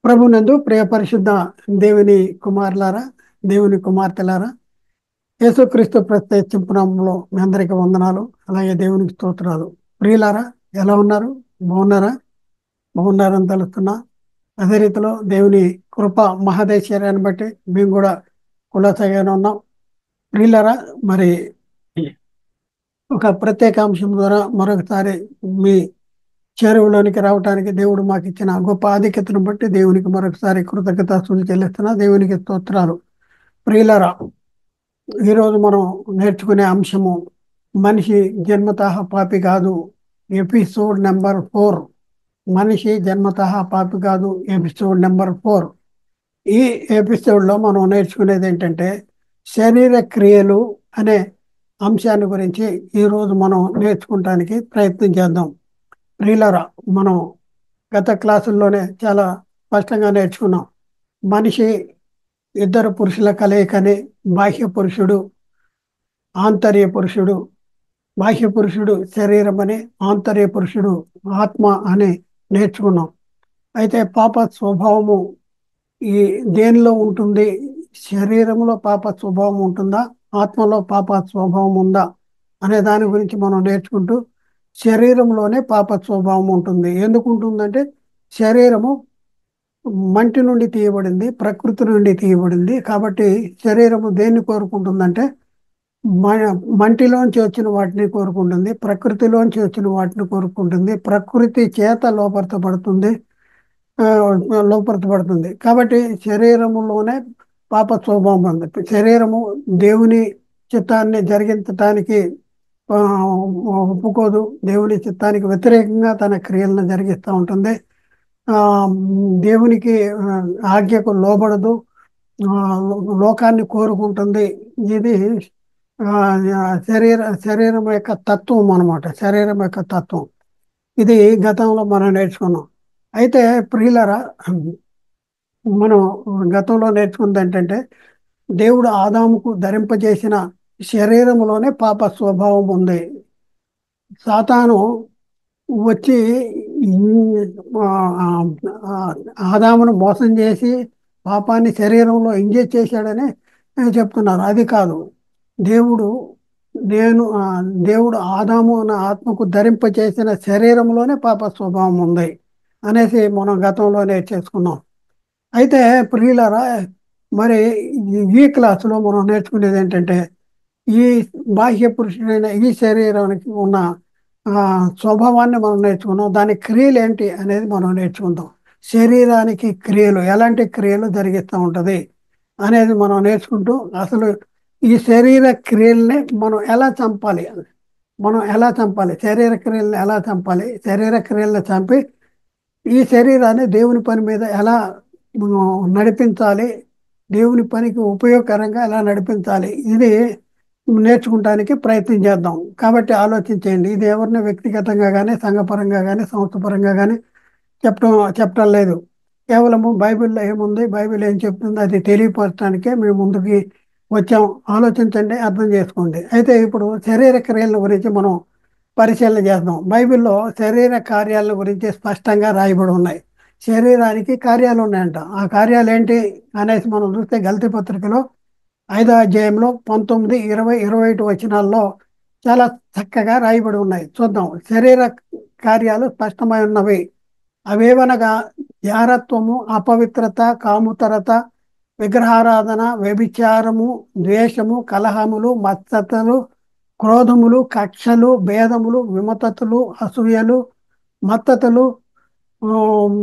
ప్రభునందు ప్రియ పరిశుద్ధ దేవుని కుమారులారా, దేవుని కుమార్తెలారా, యేసుక్రీస్తు ప్రత్యేక నామములో మీ అందరికీ వందనాలు. అలాగే దేవునికి స్తోత్రాలు. ప్రియులారా, ఎలా ఉన్నారు? బాగున్నారా? బాగున్నారని తెలుస్తున్నా. అదే రీతిలో దేవుని కృప మహదైశ్వర్యాన్ని బట్టి మేము కూడా కులాసగానే ఉన్నాం. ప్రియులారా, మరి ఒక ప్రత్యేక అంశం ద్వారా మరొకసారి మీ చెరువులోనికి రావడానికి దేవుడు మాకు ఇచ్చిన గొప్ప ఆధిక్యతను బట్టి దేవునికి మరొకసారి కృతజ్ఞతాస్తుతులు చెల్లిస్తున్నా. దేవునికి స్తోత్రాలు. ప్రియులరా, ఈరోజు మనం నేర్చుకునే అంశము మనిషి జన్మతః పాపి కాదు. Episode number 4. మనిషి జన్మతః పాపి కాదు, ఎపిసోడ్ నెంబర్ 4. ఈ ఎపిసోడ్లో మనం నేర్చుకునేది ఏంటంటే శరీర క్రియలు అనే అంశాన్ని గురించి ఈరోజు మనం నేర్చుకోవటానికి ప్రయత్నం చేద్దాం. ప్రియులరా, మనం గత క్లాసుల్లోనే చాలా స్పష్టంగా నేర్చుకున్నాం. మనిషి ఇద్దరు పురుషుల కలయికని బాహ్య పురుషుడు, ఆంతర్య పురుషుడు. బాహ్య పురుషుడు శరీరం అని, ఆంతర్య పురుషుడు ఆత్మ అని నేర్చుకున్నాం. అయితే పాప స్వభావము ఈ దేనిలో ఉంటుంది? శరీరంలో పాప స్వభావం ఉంటుందా, ఆత్మలో పాప స్వభావం ఉందా అనే దాని గురించి మనం నేర్చుకుంటూ శరీరంలోనే పాప స్వభావం ఉంటుంది. ఎందుకు ఉంటుందంటే శరీరము మంటి నుండి తీయబడింది, ప్రకృతి నుండి తీయబడింది. కాబట్టి శరీరము దేన్ని కోరుకుంటుందంటే మంటిలోంచి వచ్చిన వాటిని కోరుకుంటుంది, ప్రకృతిలోంచి వచ్చిన వాటిని కోరుకుంటుంది, ప్రకృతి చేత లోపరచబడుతుంది, ఆ, లోపరచబడుతుంది. కాబట్టి శరీరములోనే పాప స్వభావం ఉంది. శరీరము దేవుని చిత్తాన్ని జరిగించటానికి ఆ, ఒప్పుకోదు. దేవుని చిత్తానికి వ్యతిరేకంగా తన క్రియలను జరిగిస్తూ ఉంటుంది. ఆ, దేవునికి ఆజ్ఞకు లోబడదు. ఆ, లోకాన్ని కోరుకుంటుంది. ఇది ఆ, శరీరం యొక్క తత్వం అన్నమాట. శరీరం యొక్క తత్వం ఇది గతంలో మనం నేర్చుకున్నాం. అయితే ప్రియులరా, మనం గతంలో నేర్చుకున్నది ఏంటంటే దేవుడు ఆదాముకు ధరింపజేసిన శరీరంలోనే పాప స్వభావం ఉంది. సాతాను వచ్చి ఆ, ఆ, ఆదామును మోసం చేసి పాపాన్ని శరీరంలో ఇంజెక్ట్ చేశాడని చెప్తున్నారు. అది కాదు. దేవుడు నేను దేవుడు ఆదాము అన్న ఆత్మకు ధరింపచేసిన శరీరంలోనే పాప స్వభావం ఉంది అనేసి మనం గతంలో నేర్చేసుకున్నాం. అయితే ప్రియులారా, మరి ఈ క్లాసులో మనం నేర్చుకునేది ఏంటంటే ఈ బాహ్య పురుషుడైన ఈ శరీరానికి ఉన్న స్వభావాన్ని మనం నేర్చుకున్నాం. దాని క్రియలు ఏంటి అనేది మనం నేర్చుకుందాం. శరీరానికి క్రియలు, ఎలాంటి క్రియలు జరిగిస్తూ ఉంటుంది అనేది మనం నేర్చుకుంటూ అసలు ఈ శరీర క్రియల్ని మనం ఎలా చంపాలి, శరీర క్రియల్ని ఎలా చంపాలి, శరీర క్రియల్ని చంపి ఈ శరీరాన్ని దేవుని పని మీద ఎలా మనం నడిపించాలి, దేవుని పనికి ఉపయోగకరంగా ఎలా నడిపించాలి, ఇది నేర్చుకుంటానికి ప్రయత్నం చేద్దాం. కాబట్టి ఆలోచించేయండి. ఇది ఎవరిని వ్యక్తిగతంగా కానీ, సంఘపరంగా కానీ, సంస్థపరంగా కానీ చెప్పడం చెప్పడం లేదు. కేవలము బైబిల్లో ఏముంది, బైబిల్ ఏం చెప్తుంది అది తెలియపరచడానికే మేము ముందుకి వచ్చాం. ఆలోచించండి, అర్థం చేసుకోండి. అయితే ఇప్పుడు శరీర క్రియల గురించి మనం పరిశీలన చేద్దాం. బైబిల్లో శరీర కార్యాల గురించి స్పష్టంగా రాయబడి ఉన్నాయి. శరీరానికి కార్యాలు ఉన్నాయంట. ఆ కార్యాలు ఏంటి అనేసి మనం చూస్తే గలతీ పత్రికలో 5వ అధ్యాయంలో 19, 20, 21 వచనాల్లో చాలా చక్కగా రాయబడి ఉన్నాయి. చూద్దాం. శరీర కార్యాలు స్పష్టమై ఉన్నవి. అవేవనగా జారత్వము, అపవిత్రత, కాముతరత, విగ్రహారాధన, వ్యభిచారము, ద్వేషము, కలహములు, మత్సతలు, క్రోధములు, కక్షలు, భేదములు, విమతతులు, అసూయలు, మత్తతులు, ఆమ్,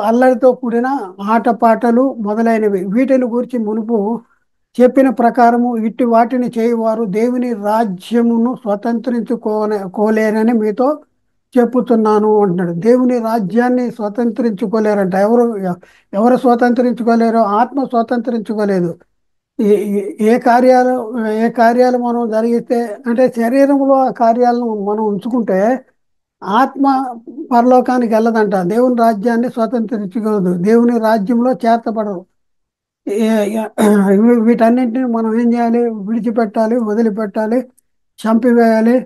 అల్లరితో కూడిన ఆటపాటలు మొదలైనవి. వీటిని గురించి మునుపు చెప్పిన ప్రకారము ఇట్టి వాటిని చేయువారు దేవుని రాజ్యమును కోలేరని మీతో చెప్పుతున్నాను అంటున్నాడు. దేవుని రాజ్యాన్ని స్వతంత్రించుకోలేరంట. ఎవరు స్వతంత్రించుకోలేరు? ఆత్మ స్వతంత్రించుకోలేదు. ఏ ఏ కార్యాలు ఏ కార్యాలు మనం జరిగితే, అంటే శరీరంలో ఆ కార్యాలను మనం ఉంచుకుంటే ఆత్మ పరలోకానికి వెళ్ళదంట. దేవుని రాజ్యాన్ని స్వతంత్రించుకోదు. దేవుని రాజ్యంలో చేర్చబడరు. వీటన్నింటినీ మనం ఏం చేయాలి? విడిచిపెట్టాలి, వదిలిపెట్టాలి, చంపివేయాలి.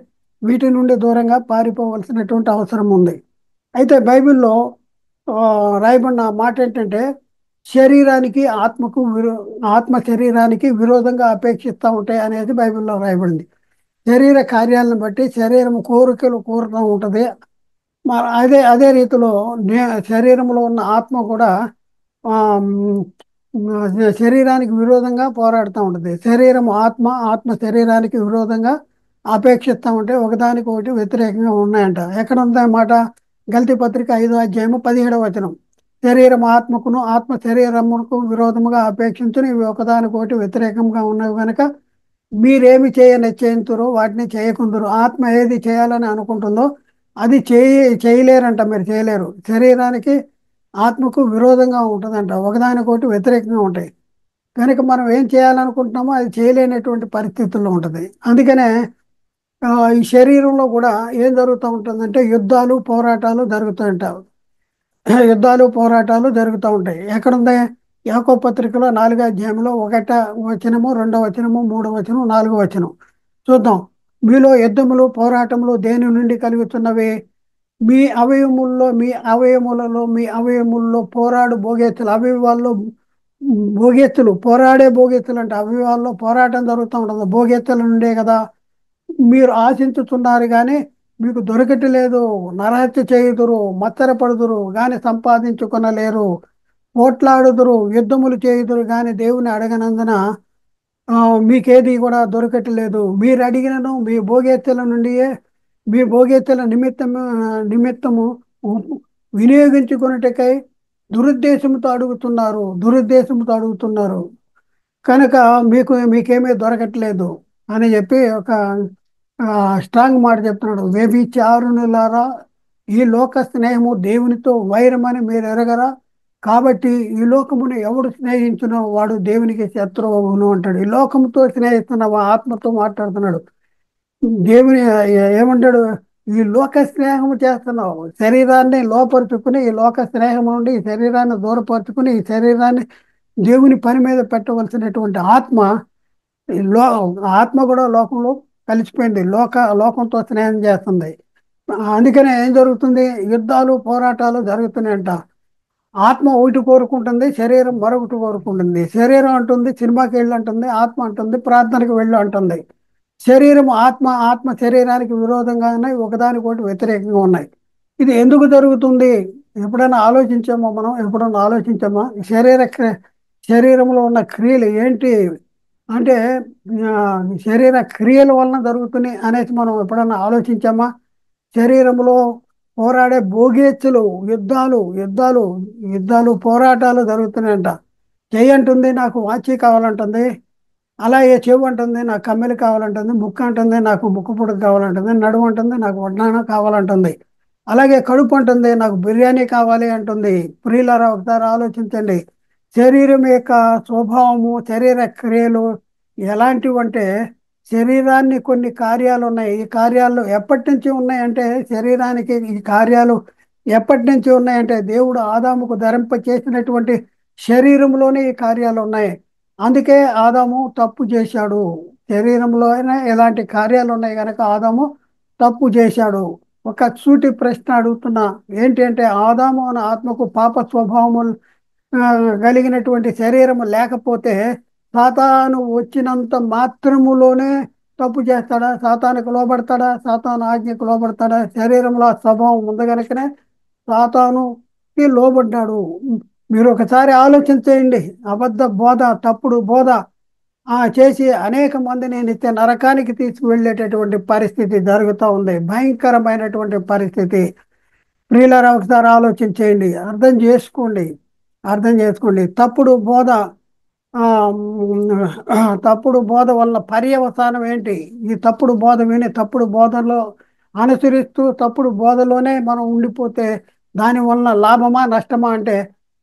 వీటి నుండి దూరంగా పారిపోవలసినటువంటి అవసరం ఉంది. అయితే బైబిల్లో రాయబడిన మాట ఏంటంటే శరీరానికి ఆత్మకు ఆత్మ శరీరానికి విరోధంగా అపేక్షిస్తూ ఉంటాయి అనేది బైబిల్లో రాయబడింది. శరీర కార్యాలను బట్టి శరీరం కోరికలు కోరుతూ ఉంటుంది. మరి అదే అదే రీతిలో శరీరంలో ఉన్న ఆత్మ కూడా ఆ, శరీరానికి విరోధంగా పోరాడుతూ ఉంటుంది. శరీరం ఆత్మ, ఆత్మ శరీరానికి విరోధంగా అపేక్షిస్తూ ఉంటే ఒకదానికి ఒకటి వ్యతిరేకంగా ఉన్నాయంట. ఎక్కడ ఉందన్నమాట? గల్తీ పత్రిక 5 అధ్యాయము 17 వచనం. శరీరం ఆత్మకును, ఆత్మ శరీరమునకు విరోధముగా అపేక్షించును, ఇవి ఒకదానికొకటి వ్యతిరేకంగా ఉన్నవి కనుక మీరేమి చేయ నిశ్చయింతురో వాటిని చేయకుందురు. ఆత్మ ఏది చేయాలని అనుకుంటుందో అది చేయలేరంట. మీరు చేయలేరు. శరీరానికి ఆత్మకు విరోధంగా ఉంటుందంట. ఒకదానికొకటి వ్యతిరేకంగా ఉంటాయి కనుక మనం ఏం చేయాలనుకుంటున్నామో అది చేయలేనటువంటి పరిస్థితుల్లో ఉంటుంది. అందుకనే ఈ శరీరంలో కూడా ఏం జరుగుతూ ఉంటుందంటే యుద్ధాలు పోరాటాలు జరుగుతూ ఉంటాయి. యుద్ధాలు పోరాటాలు జరుగుతూ ఉంటాయి. ఎక్కడుంది? యాకోబు పత్రికలో 4 అధ్యాయంలో 1 వచనము, 2 వచనము, 3 వచనం, 4 వచనం చూద్దాం. మీలో యుద్ధములు పోరాటములు దేని నుండి కలుగుతున్నవి? మీ అవయములలో పోరాడు భోగేతులు, అవయవాల్లో భోగేతులు, పోరాడే భోగేతులు అంటే అవయవాల్లో పోరాటం జరుగుతూ ఉంటుంది. భోగేతుల నుండే కదా మీరు ఆశించుతున్నారు కానీ మీకు దొరకట్లేదు. నరహత్య చేయుదురు, మత్సరపడుదురు కానీ సంపాదించుకొనలేరు. పోట్లాడుదురు, యుద్ధములు చేయుదురు కానీ దేవుని అడగనందున ఆ, మీకేది కూడా దొరకట్లేదు. మీరు అడిగినను మీ భోగేత్తల నిమిత్తము వినియోగించుకున్నటకై దురుద్దేశంతో అడుగుతున్నారు కనుక మీకేమీ దొరకట్లేదు అని చెప్పి ఒక స్ట్రాంగ్ మాట చెప్తున్నాడు. వ్యభిచారునులారా, ఈ లోక స్నేహము దేవునితో వైరమని మీరు ఎరగరా? కాబట్టి ఈ లోకమును ఎవడు స్నేహించునో వాడు దేవునికి శత్రువును అంటాడు. ఈ లోకముతో స్నేహిస్తున్న ఆత్మతో మాట్లాడుతున్నాడు. దేవుని ఏమంటాడు? ఈ లోక స్నేహము చేస్తున్నావు. శరీరాన్ని లోపరుచుకుని ఈ లోక స్నేహం నుండి ఈ శరీరాన్ని దూరపరుచుకుని ఈ శరీరాన్ని దేవుని పని మీద పెట్టవలసినటువంటి ఆత్మ ఈ లో ఆత్మ కూడా లోకంలో కలిసిపోయింది. లోకంతో స్నేహం చేస్తుంది. అందుకనే ఏం జరుగుతుంది? యుద్ధాలు పోరాటాలు జరుగుతున్నాయంట. ఆత్మ ఒకటి కోరుకుంటుంది, శరీరం మరొకటి కోరుకుంటుంది. శరీరం అంటుంది సినిమాకి వెళ్ళు అంటుంది, ఆత్మ అంటుంది ప్రార్థనకు వెళ్ళు అంటుంది. శరీరం ఆత్మ శరీరానికి విరోధంగా ఉన్నాయి, ఒకదానికొకటి వ్యతిరేకంగా ఉన్నాయి. ఇది ఎందుకు జరుగుతుంది? ఎప్పుడైనా ఆలోచించామా? శరీరంలో ఉన్న క్రియలు ఏంటి అంటే శరీర క్రియల వలన జరుగుతున్నాయి అనేసి మనం ఎప్పుడైనా ఆలోచించామా? శరీరంలో పోరాడే భోగేచ్ఛలు, యుద్ధాలు పోరాటాలు జరుగుతున్నాయంట. చెయ్యి అంటుంది నాకు వాచి కావాలంటుంది, అలాగే చెవు అంటుంది నాకు కమ్మెలు కావాలంటుంది, ముక్కు అంటుంది నాకు ముక్కు పుడక కావాలంటుంది, నడుము అంటుంది నాకు వడ్డాన కావాలంటుంది, అలాగే కడుపు అంటుంది నాకు బిర్యానీ కావాలి అంటుంది. ప్రియులారా, ఒకసారి ఆలోచించండి. శరీరం యొక్క స్వభావము, శరీర క్రియలు ఎలాంటివంటే శరీరాన్ని కొన్ని కార్యాలు ఉన్నాయి. ఈ కార్యాలు ఎప్పటి నుంచి ఉన్నాయంటే శరీరానికి ఈ కార్యాలు ఎప్పటి నుంచి ఉన్నాయంటే దేవుడు ఆదాముకు ధరింప చేసినటువంటి శరీరంలోనే ఈ కార్యాలు ఉన్నాయి. అందుకే ఆదాము తప్పు చేశాడు. శరీరంలోనే ఇలాంటి కార్యాలు ఉన్నాయి కనుక ఆదాము తప్పు చేశాడు. ఒక సూటి ప్రశ్న అడుగుతున్నా, ఏంటి అంటే ఆదాము అనే ఆత్మకు పాప స్వభావము కలిగినటువంటి శరీరము లేకపోతే సాతాను వచ్చినంత మాత్రములోనే తప్పు చేస్తాడా? సాతానుకు లోబడతాడా? సాతాను ఆజ్ఞకు లోబడతాడా? శరీరంలో ఆ స్వభావం ఉంది కనుకనే సాతానుకి లోబడ్డాడు. మీరు ఒకసారి ఆలోచించేయండి. అబద్ధ బోధ, తప్పుడు బోధ చేసి అనేక మందిని నిత్య నరకానికి తీసుకువెళ్ళేటటువంటి పరిస్థితి జరుగుతూ ఉంది. భయంకరమైనటువంటి పరిస్థితి. ప్రియులారా, ఒకసారి ఆలోచించేయండి. అర్థం చేసుకోండి. ఆ, తప్పుడు బోధ వల్ల పర్యవసానం ఏంటి? ఈ తప్పుడు బోధ విని తప్పుడు బోధలో అనుసరిస్తూ తప్పుడు బోధలోనే మనం ఉండిపోతే దానివల్ల లాభమా నష్టమా అంటే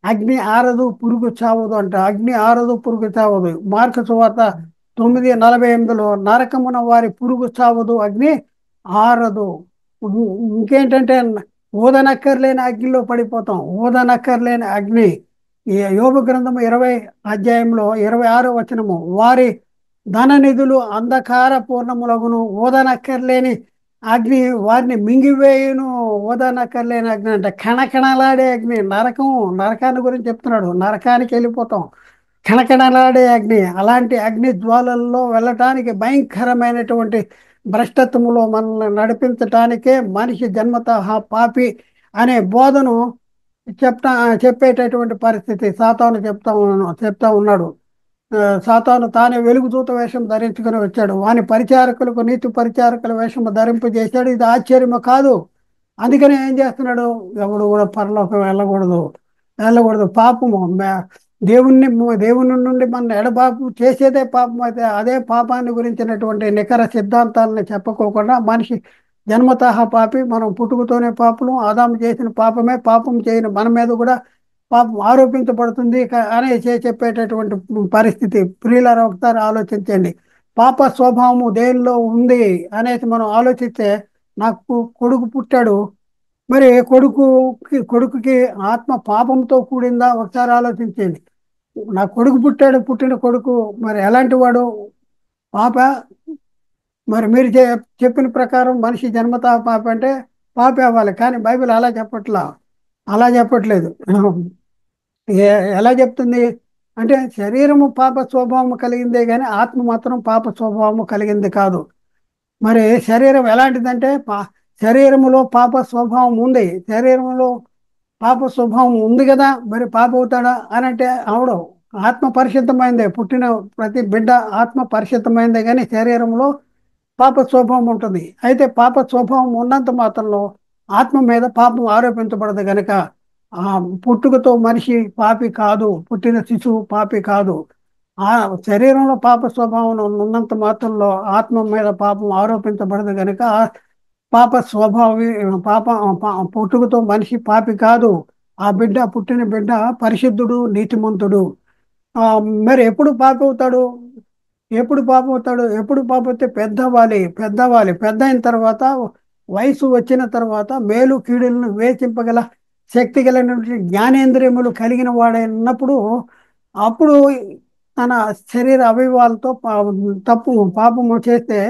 అగ్ని ఆరదు పురుగు చావదు అంట. అగ్ని ఆరదు పురుగు చావదు. మార్కు సువార్త 9:48లో నరకమున వారి పురుగు చావదు, అగ్ని ఆరదు. ఇంకేంటంటే ఊదనక్కర్లేని అగ్నిలో పడిపోతాం. ఊదనక్కర్లేని అగ్ని. ఈ యోబు గ్రంథము 20 అధ్యాయంలో 26 వచనము, వారి ధన నిధులు అంధకార పూర్ణములగును, ఊదనక్కర్లేని అగ్ని వారిని మింగివేయును, ఓదానక్కర్లేని అగ్ని అంటే కణకణలాడే అగ్ని. నరకాన్ని గురించి చెప్తున్నాడు. నరకానికి వెళ్ళిపోతాం. కణకణలాడే అగ్ని. అలాంటి అగ్ని జ్వాలల్లో వెళ్ళటానికి, భయంకరమైనటువంటి భ్రష్టత్వములో మనల్ని నడిపించటానికే మనిషి జన్మతః పాపి అనే బోధను చెప్తా చెప్పేటటువంటి పరిస్థితి సాతాను చెప్తా ఉన్నాడు. సాతాను తానే వెలుగుదూత వేషం ధరించుకుని వచ్చాడు. వాని పరిచారకులకు నీతి పరిచారకుల వేషం ధరింపజేశాడు. ఇది ఆశ్చర్యము కాదు. అందుకని ఏం చేస్తున్నాడు? ఎవడు కూడా పరలోకం వెళ్ళకూడదు. పాపము దేవుని నుండి మన ఎడబాపు చేసేదే పాపం. అయితే అదే పాపాన్ని గురించినటువంటి నికర సిద్ధాంతాలను చెప్పుకోకుండా మనిషి జన్మతః పాపి, మనం పుట్టుకతోనే పాపం, ఆదాము చేసిన పాపమే, పాపం చేయని మన మీద కూడా పాపం ఆరోపించబడుతుంది అని చెప్పేటటువంటి పరిస్థితి. ప్రియులారా, ఒకసారి ఆలోచించండి. పాప స్వభావము దేనిలో ఉంది అనేసి మనం ఆలోచిస్తే, నాకు కొడుకు పుట్టాడు, మరి కొడుకుకి ఆత్మ పాపంతో కూడిందా? ఒకసారి ఆలోచించండి. నా కొడుకు పుట్టిన కొడుకు మరి ఎలాంటి వాడు? పాప. మరి మీరు చెప్పిన ప్రకారం మనిషి జన్మతా పాప అంటే పాపే అవ్వాలి. కానీ బైబిల్ అలా చెప్పట్లేదు. ఎలా చెప్తుంది అంటే, శరీరము పాప స్వభావము కలిగిందే కానీ ఆత్మ మాత్రం పాప స్వభావము కలిగింది కాదు. మరి శరీరం ఎలాంటిదంటే, శరీరములో పాప స్వభావం ఉంది. శరీరంలో పాప స్వభావం ఉంది కదా, మరి పాప అవుతాడా అని అంటే అవడు. ఆత్మ పరిశుద్ధమైందే. పుట్టిన ప్రతి బిడ్డ ఆత్మ పరిశుద్ధమైందే, కానీ శరీరంలో పాప స్వభావం ఉంటుంది. అయితే పాప స్వభావం ఉన్నంత మాత్రంలో ఆత్మ మీద పాపం ఆరోపించబడదు గనక ఆ పుట్టుకతో మనిషి పాపి కాదు, పుట్టిన శిశువు పాపి కాదు. ఆ శరీరంలో పాప స్వభావం ఉన్నంత మాత్రంలో ఆత్మ మీద పాపం ఆరోపించబడదు గనక పాప స్వభావి పాప పుట్టుకతో మనిషి పాపి కాదు. పుట్టిన బిడ్డ పరిశుద్ధుడు, నీతిమంతుడు. మరి ఎప్పుడు పాపి అవుతాడు? ఎప్పుడు పాప అయితే పెద్ద అయిన తర్వాత, వయసు వచ్చిన తర్వాత, మేలు కీడులను వేచింపగల శక్తి కలిగినటువంటి జ్ఞానేంద్రియములు కలిగిన వాడైనప్పుడు, అప్పుడు తన శరీర అవయవాలతో పాపము చేస్తే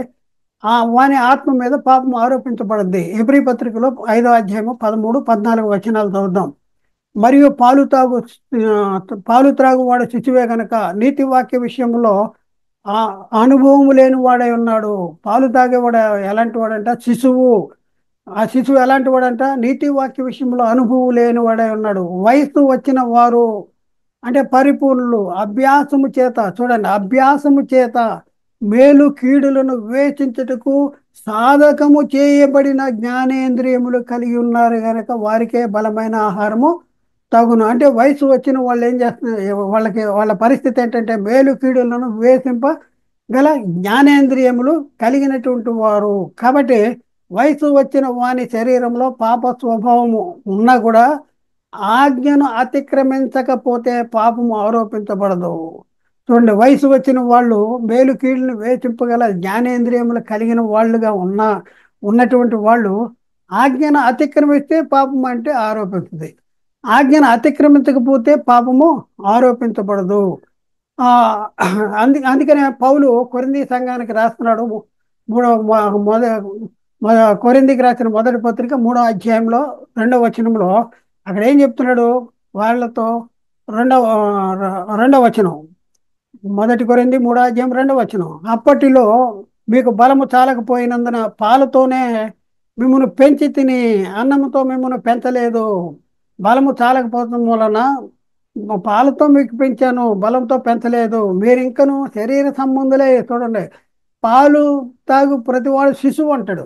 వాని ఆత్మ మీద పాపం ఆరోపించబడింది. హెబ్రీ పత్రికలో 5వ అధ్యాయము 13, 14 వచనాలు చదువుదాం. మరియు పాలు త్రాగు వాడు శిశువే గనక నీతి వాక్య విషయంలో ఆ అనుభవం లేని వాడై ఉన్నాడు. పాలు తాగేవాడు ఎలాంటి వాడంట? శిశువు. ఆ శిశువు ఎలాంటి వాడంట? నీతి వాక్య విషయంలో అనుభవం లేని వాడై ఉన్నాడు. వయసు వచ్చిన వారు అంటే పరిపూర్ణులు, అభ్యాసము చేత మేలు కీడులను వివేచించుటకు సాధకము చేయబడిన జ్ఞానేంద్రియములు కలిగి ఉన్నారు కనుక వారికే బలమైన ఆహారము తగును. అంటే వయసు వచ్చిన వాళ్ళు ఏం చేస్తున్నారు? వాళ్ళ పరిస్థితి ఏంటంటే, మేలు కీడులను వివేచింపగల జ్ఞానేంద్రియములు కలిగినటువంటి వారు. కాబట్టి వయసు వచ్చిన వాని శరీరంలో పాప స్వభావము ఉన్నా కూడా ఆజ్ఞను అతిక్రమించకపోతే పాపము ఆరోపించబడదు. చూడండి, వయసు వచ్చిన వాళ్ళు మేలు కీడులను వేచింపగల జ్ఞానేంద్రియములు కలిగిన వాళ్ళుగా ఉన్నటువంటి వాళ్ళు ఆజ్ఞను అతిక్రమిస్తే పాపం అంటే ఆరోపిస్తుంది. ఆజ్ఞను అతిక్రమించకపోతే పాపము ఆరోపించబడదు. ఆ అందుకనే పౌలు కొరింథీ సంఘానికి రాస్తున్నాడు. కొరింథీకి రాసిన మొదటి పత్రిక 3వ అధ్యాయంలో 2వ వచనంలో అక్కడ ఏం చెప్తున్నాడు వాళ్ళతో? రెండవ వచనం, మొదటి కొరింథీ 3వ అధ్యాయం 2వ వచనం. అప్పటిలో మీకు బలము చాలకపోయినందున పాలతోనే మిమ్మల్ని పెంచి తిని, అన్నంతో మిమ్మల్ని పెంచలేదు. బలము చాలకపోవడం వలన పాలతో మీకు పెంచాను, బలంతో పెంచలేదు. మీరు ఇంకను శరీర సంబంధులే. చూడండి, పాలు తాగు ప్రతివాడు శిశువు అంటాడు.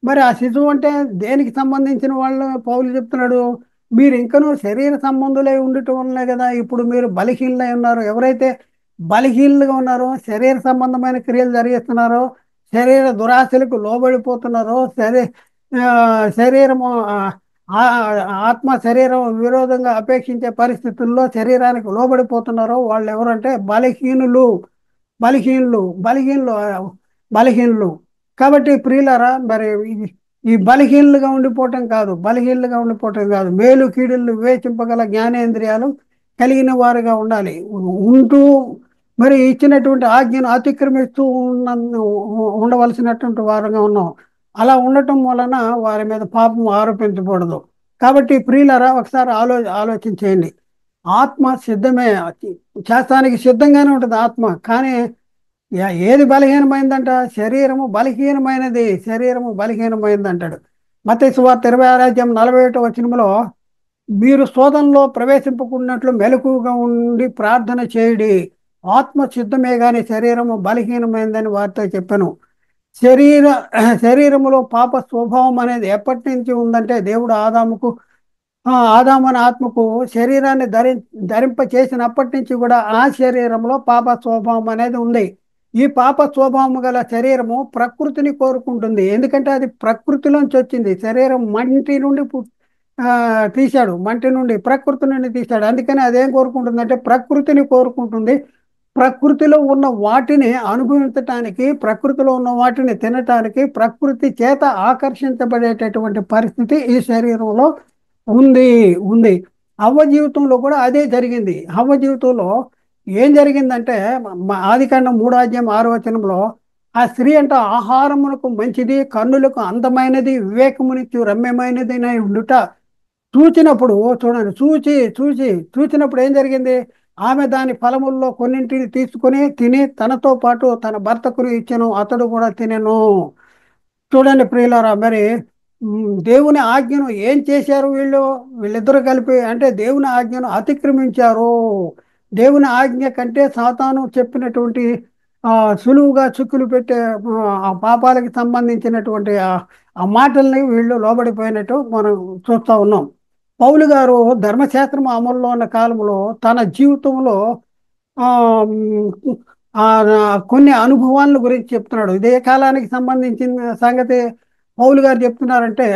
మరి ఆ శిశువు అంటే దేనికి సంబంధించిన వాళ్ళు పౌలు చెప్తున్నాడు? మీరు ఇంకనూ శరీర సంబంధులై ఉండటం వల్లే కదా ఇప్పుడు మీరు బలహీనలై ఉన్నారు. ఎవరైతే బలహీనలుగా ఉన్నారో, శరీర సంబంధమైన క్రియలు జరిగిస్తున్నారో, శరీర దురాశలకు లోబడిపోతున్నారో, శరీరము ఆత్మ శరీరం విరోధంగా అపేక్షించే పరిస్థితుల్లో శరీరానికి లోబడిపోతున్నారో వాళ్ళు ఎవరంటే బలహీనులు. బలహీనులు బలహీనులు బలహీనులు కాబట్టి ప్రియులారా, మరి ఈ బలహీనులుగా ఉండిపోవటం కాదు, మేలు కీడులను వివేచింపగల జ్ఞానేంద్రియాలు కలిగిన వారుగా ఉండాలి. ఉంటూ మరి ఇచ్చినటువంటి ఆజ్ఞను అతిక్రమిస్తూ ఉండవలసినటువంటి వారుగా ఉన్నాం. అలా ఉండటం వలన వారి మీద పాపం ఆరోపించకూడదు. కాబట్టి ప్రియులారా ఒకసారి ఆలోచించేయండి. ఆత్మ సిద్ధమే, చేస్తానికి సిద్ధంగానే ఉంటుంది ఆత్మ. కానీ ఏది బలహీనమైందంట? శరీరము బలహీనమైనది, శరీరము బలహీనమైంది అంటాడు. మత్తయి సువార్త 26:41 మీరు శోధనలో ప్రవేశింపకున్నట్లు మెలకువగా ఉండి ప్రార్థన చేయుడి. ఆత్మ సిద్ధమే గాని శరీరము బలహీనమైందని వారితో చెప్పాను. శరీర శరీరములో పాప స్వభావం అనేది ఎప్పటి నుంచి ఉందంటే దేవుడు ఆదాము అనే ఆత్మకు శరీరాన్ని ధరింప చేసినప్పటి నుంచి కూడా ఆ శరీరంలో పాప స్వభావం అనేది ఉంది. ఈ పాప స్వభావం గల శరీరము ప్రకృతిని కోరుకుంటుంది. ఎందుకంటే అది ప్రకృతిలోంచి వచ్చింది. శరీరం మంటి నుండి తీశాడు, మంటి నుండి, ప్రకృతి నుండి తీశాడు. అందుకని అదేం కోరుకుంటుందంటే ప్రకృతిని కోరుకుంటుంది. ప్రకృతిలో ఉన్న వాటిని అనుభవించటానికి, ప్రకృతిలో ఉన్న వాటిని తినటానికి, ప్రకృతి చేత ఆకర్షించబడేటటువంటి పరిస్థితి ఈ శరీరంలో ఉంది ఉంది హవ్వ జీవితంలో కూడా అదే జరిగింది. హవ్వ జీవితంలో ఏం జరిగిందంటే ఆదికాండం 3:6 ఆ స్త్రీ అంట ఆహారమునకు మంచిది, కన్నులకు అందమైనది, వివేకమునిచ్చు రమ్యమైనది ఉండుట చూచినప్పుడు, చూడండి, చూచినప్పుడు ఏం జరిగింది? ఆమె దాని ఫలముల్లో కొన్నింటిని తీసుకుని తిని తనతో పాటు తన భర్తకు ఇచ్చెను, అతడు కూడా తినెను. చూడండి ప్రియులారా, మరి దేవుని ఆజ్ఞను ఏం చేశారు వీళ్ళిద్దరూ కలిపి అంటే దేవుని ఆజ్ఞను అతిక్రమించారు. దేవుని ఆజ్ఞ కంటే సాతాను చెప్పినటువంటి సులువుగా చిక్కులు పెట్టే ఆ పాపాలకు సంబంధించినటువంటి ఆ మాటల్ని వీళ్ళు లోబడిపోయినట్టు మనం చూస్తూ ఉన్నాం. పౌలు గారు ధర్మశాస్త్రం అమల్లో ఉన్న కాలంలో తన జీవితంలో ఆ ఆ, కొన్ని అనుభవాల గురించి చెప్తున్నాడు. ఇదే కాలానికి సంబంధించిన సంగతి పౌలు గారు చెప్తున్నారంటే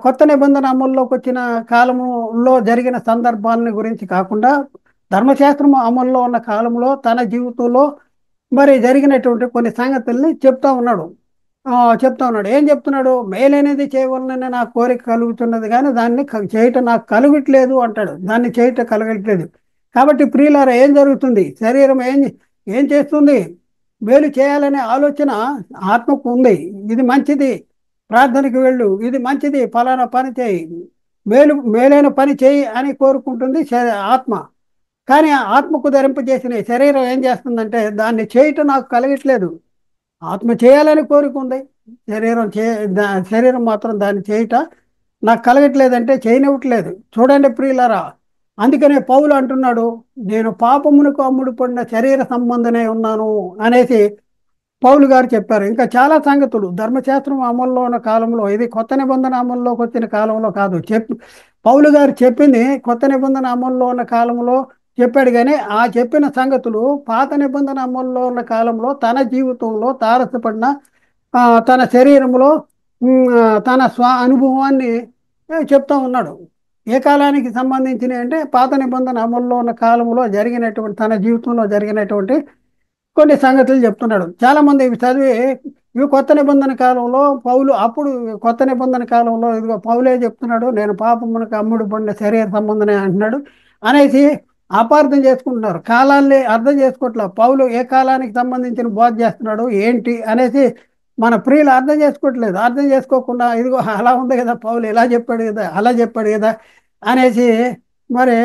కొత్త నిబంధన అమల్లోకి వచ్చిన కాలంలో జరిగిన సందర్భాలని గురించి కాకుండా ధర్మశాస్త్రం అమల్లో ఉన్న కాలంలో తన జీవితంలో మరి జరిగినటువంటి కొన్ని సంగతుల్ని చెప్తా ఉన్నాడు. ఏం చెప్తున్నాడు? మేలనేది చేయవలనని నా కోరిక కలుగుతున్నది కానీ దాన్ని చేయటం నాకు కలగట్లేదు అంటాడు. దాన్ని చేయటం కలగట్లేదు. కాబట్టి ప్రియులారా, ఏం జరుగుతుంది? శరీరం ఏం చేస్తుంది? మేలు చేయాలనే ఆలోచన ఆత్మకు ఉంది. ఇది మంచిది, ప్రార్థనకి వెళ్ళు, ఇది మంచిది, ఫలానా పని చేయి, మేలైన పని చేయి అని కోరుకుంటుంది ఆత్మ. కానీ ఆత్మకు ధరింపజేసిన శరీరం ఏం చేస్తుందంటే దాన్ని చేయటం నాకు కలగట్లేదు. ఆత్మ చేయాలని కోరుకుంది, శరీరం మాత్రం దాన్ని చేయట నాకు కలగట్లేదంటే చేయనివ్వట్లేదు. చూడండి ప్రియులారా, అందుకనే పౌలు అంటున్నాడు, నేను పాపమునకు అమ్ముడు పడిన శరీర సంబంధనే ఉన్నాను అనేసి పౌలు గారు చెప్పారు. ఇంకా చాలా సంగతులు ధర్మశాస్త్రం అమల్లో ఉన్న కాలంలో, ఇది కొత్త నిబంధన అమల్లోకి వచ్చిన కాలంలో కాదు, పౌలు గారు చెప్పింది కొత్త నిబంధన అమల్లో ఉన్న కాలంలో చెప్పాడు. కానీ ఆ చెప్పిన సంగతులు పాత నిబంధన అమల్లో ఉన్న కాలంలో తన జీవితంలో తారసపడిన తన శరీరంలో తన అనుభవాన్ని చెప్తా ఉన్నాడు. ఏ కాలానికి సంబంధించినవి అంటే పాత నిబంధన అమల్లో ఉన్న కాలంలో జరిగినటువంటి, తన జీవితంలో జరిగినటువంటి కొన్ని సంగతులు చెప్తున్నాడు. చాలామంది ఇవి చదివి ఇవి కొత్త నిబంధన కాలంలో అప్పుడు కొత్త నిబంధన కాలంలో ఇదిగో పౌలే చెప్తున్నాడు, నేను పాపమునకు అమ్ముడు పడిన శరీర సంబంధమే అంటున్నాడు అనేసి అపార్థం చేసుకుంటున్నారు. కాలాన్ని అర్థం చేసుకోవట్లే. పౌలు ఏ కాలానికి సంబంధించిన బోధ చేస్తున్నాడు ఏంటి అనేసి మన ప్రియులు అర్థం చేసుకోవట్లేదు. అర్థం చేసుకోకుండా ఇదిగో అలా ఉంది కదా, పౌలు ఇలా చెప్పాడు కదా, అలా చెప్పాడు కదా అనేసి మరి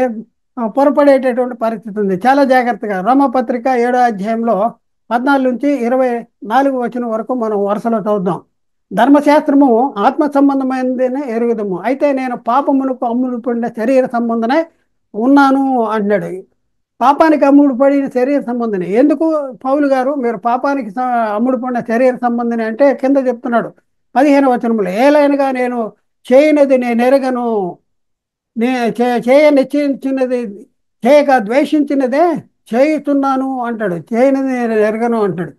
పొరపడేటటువంటి పరిస్థితి ఉంది. చాలా జాగ్రత్తగా రోమపత్రిక 7వ అధ్యాయంలో 14 నుంచి 24 వరకు మనం వరుసలో చదువుదాం. ధర్మశాస్త్రము ఆత్మ సంబంధమైనదని ఎరుగుదము, అయితే నేను పాపమునకు అమ్ముడు పడిన శరీర సంబంధనే ఉన్నాను అన్నాడు. పాపానికి అమ్ముడు పడిన శరీర సంబంధిని ఎందుకు? పౌలు గారు మీరు పాపానికి అమ్ముడు పడిన శరీర సంబంధిని అంటే కింద చెప్తున్నాడు 15వ వచనంలో, ఏలైనగా నేను చేయనది నేను ఎరగను, నిశ్చయించినది చేయక ద్వేషించినదే చేయుతున్నాను అంటాడు. చేయనది నేను ఎరగను అంటాడు.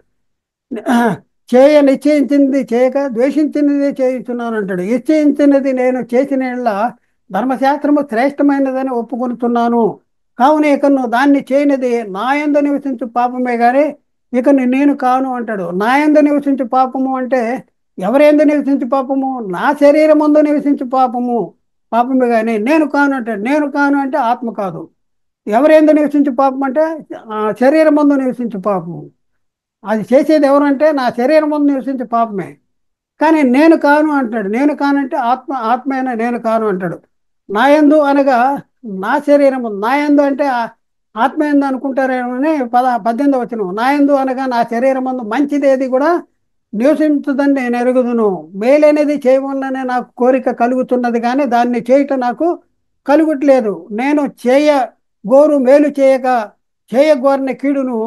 నిశ్చయించింది చేయక ద్వేషించినది చేయుతున్నాను అంటాడు. నిశ్చయించినది నేను చేసిన ధర్మశాస్త్రము శ్రేష్టమైనదని ఒప్పుకొనుతున్నాను. కావున ఇక నువ్వు దాన్ని చేయనిది నా యందు నివసించు పాపమే కానీ ఇక నేను కాను అంటాడు. నా యందు నివసించు పాపము అంటే ఎవరెందు నివసించు పాపము? నా శరీరం ముందు నివసించు పాపమే కానీ నేను కాను అంటాడు. నేను కాను అంటే ఆత్మ కాదు. ఎవరెందు నివసించు పాపం అంటే శరీరం ముందు నివసించు పాపము. అది చేసేది ఎవరంటే నా శరీరం ముందు నివసించే పాపమే. కానీ నేను కాను అంటాడు. నేను కానంటే ఆత్మైన నేను కాను అంటాడు. నాయందు అనగా నా శరీరము, నాయందు అంటే ఆత్మయందు అనుకుంటారేమని 18వ వచనం. నాయందు అనగా నా శరీరమందు మంచిదేది కూడా నివసించుదని నేను ఎరుగుదును. మేలనేది చేయవలననే నాకు కోరిక కలుగుతున్నది, కానీ దాన్ని చేయటం నాకు కలుగుట్లేదు. నేను గోరు మేలు చేయక చేయగోరని కీడును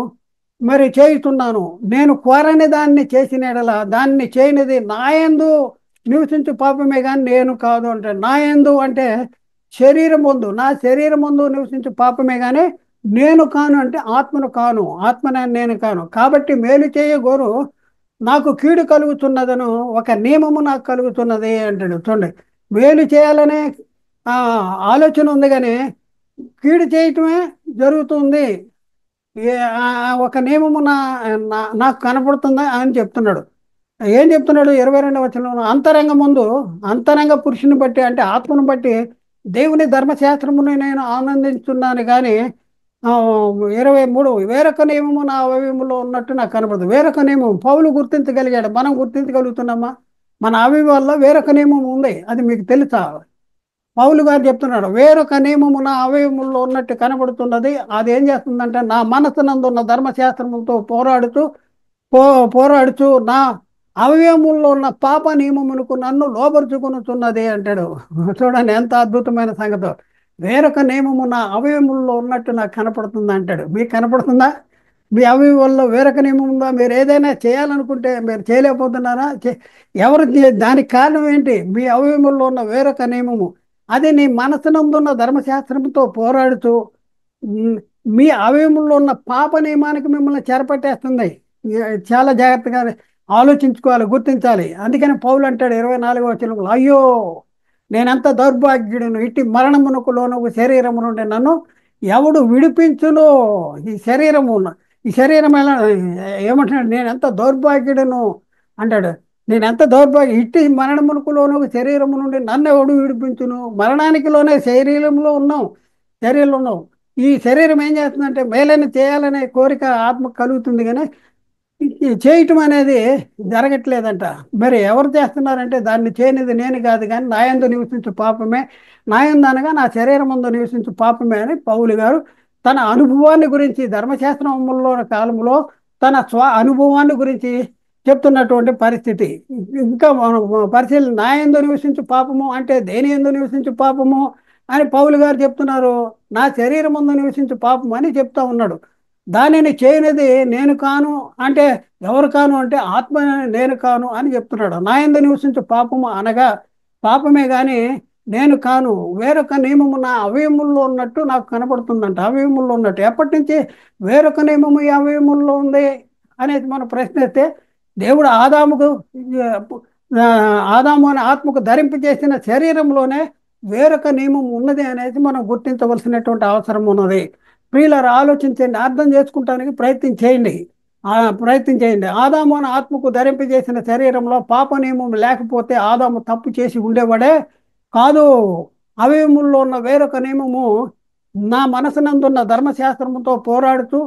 మరి చేయుతున్నాను. నేను కోరని దాన్ని చేసిన యెడల దాన్ని చేయనిది నాయందు నివసించు పాపమే కానీ నేను కాదు అంటే, నాయందు అంటే శరీరం ముందు, నా శరీరం ముందు నివసించు పాపమే కానీ నేను కాను అంటే ఆత్మను కాను, ఆత్మనే నేను కాను. కాబట్టి మేలు చేయ గోరు నాకు కీడు కలుగుతున్నదను ఒక నియమము నాకు కలుగుతున్నది అంటాడు. చూడండి, మేలు చేయాలనే ఆ, ఆలోచన ఉంది, కానీ కీడు చేయటమే జరుగుతుంది. ఒక నియమము నాకు కనపడుతుందా అని చెప్తున్నాడు. ఏం చెప్తున్నాడు? 22వ వచనంలో అంతరంగ ముందు, అంతరంగ పురుషుని బట్టి అంటే ఆత్మను బట్టి దేవుని ధర్మశాస్త్రమును నేను ఆనందించున్నాను, కానీ 23 వేరొక నియమము నా అవయవములో ఉన్నట్టు నాకు కనపడదు. వేరొక నియమం పౌలు గుర్తించగలిగాడు, మనం గుర్తించగలుగుతున్నామా? మన అవయవాల్లో వేరొక నియమం ఉంది, అది మీకు తెలుసా? పౌలు గారు చెప్తున్నాడు, వేరొక నియమము నా అవయవముల్లో ఉన్నట్టు కనబడుతున్నది. అది ఏం చేస్తుందంటే నా మనసునందున్న ధర్మశాస్త్రములతో పోరాడుచు నా అవయవముల్లో ఉన్న పాప నియమమునకు నన్ను లోబరుచుకునుచున్నది అంటాడు. చూడండి ఎంత అద్భుతమైన సంగతో. వేరొక నియమము నా అవయవముల్లో ఉన్నట్టు నాకు కనపడుతుంది అంటాడు. మీకు కనపడుతుందా? మీ అవయవాల్లో వేరొక నియమం ఉందా? మీరు ఏదైనా చేయాలనుకుంటే మీరు చేయలేకపోతున్నారా? దానికి కారణం ఏంటి? మీ అవయవముల్లో ఉన్న వేరొక నియమము. అది నీ మనసునందున్న ధర్మశాస్త్రంతో పోరాడుతూ ఉమ్, మీ అవయవముల్లో ఉన్న పాప నియమానికి మిమ్మల్ని చెరపట్టేస్తుంది. చాలా జాగ్రత్తగా ఆలోచించుకోవాలి, గుర్తించాలి. అందుకని పౌలు అంటాడు 24వ వచనంలో, అయ్యో నేనెంత దౌర్భాగ్యుడును, ఇట్టి మరణమునకు లోనగు శరీరము నుండి నన్ను ఎవడు విడిపించును? ఈ శరీరము ఈ శరీరం ఎలా ఏమంటున్నాడు? నేనెంత దౌర్భాగ్యుడును అంటాడు. నేనెంత ఇట్టి మరణమునకు లోనగు శరీరము నుండి నన్ను ఎవడు విడిపించును? మరణానికి లోనే శరీరంలో ఉన్నాం, శరీరంలో ఉన్నాం. ఈ శరీరం ఏం చేస్తుందంటే మేలని చేయాలనే కోరిక ఆత్మకు కలుగుతుంది, కానీ చేయటం అనేది జరగట్లేదంట. మరి ఎవరు చేస్తున్నారంటే దాన్ని చేయనిది నేను కాదు, కానీ నాయందు నివసించు పాపమే, నాయందు అనగా నా శరీరం ముందు నివసించు పాపమే అని పౌలు గారు తన అనుభవాన్ని గురించి ధర్మశాస్త్రం అమలులో కాలంలో తన అనుభవాన్ని గురించి చెప్తున్నటువంటి పరిస్థితి. ఇంకా మనం పరిశీలన, నాయందు నివసించు పాపము అంటే దేని యందు నివసించు పాపము అని పౌలు గారు చెప్తున్నారు. నా శరీరం ముందు నివసించు పాపం అని చెప్తా ఉన్నాడు. దానిని చేయనిది నేను కాను అంటే ఎవరు కాను అంటే ఆత్మ నేను కాను అని చెప్తున్నాడు. నా యందు నివసించు పాపము అనగా పాపమే కానీ నేను కాను. వేరొక నియమము నా అవయముల్లో ఉన్నట్టు నాకు కనపడుతుందంట. అవయముల్లో ఉన్నట్టు ఎప్పటి నుంచి వేరొక నియమము ఈ అవయముల్లో ఉంది అనేది మనం ప్రశ్నిస్తే, దేవుడు ఆదాము అనే ఆత్మకు ధరింపజేసిన శరీరంలోనే వేరొక నియమం ఉన్నది అనేది మనం గుర్తించవలసినటువంటి అవసరం ఉన్నది. ప్రియులారా, ఆలోచించండి, అర్థం చేసుకుంటానికి ప్రయత్నం చేయండి. ప్రయత్నం చేయండి. ఆదాము అనే ఆత్మకు ధరింపజేసిన శరీరంలో పాప నియమం లేకపోతే ఆదాము తప్పు చేసి ఉండేవాడే కాదు. అవయముల్లో ఉన్న వేరొక నియమము నా మనసునందున్న ధర్మశాస్త్రముతో పోరాడుతూ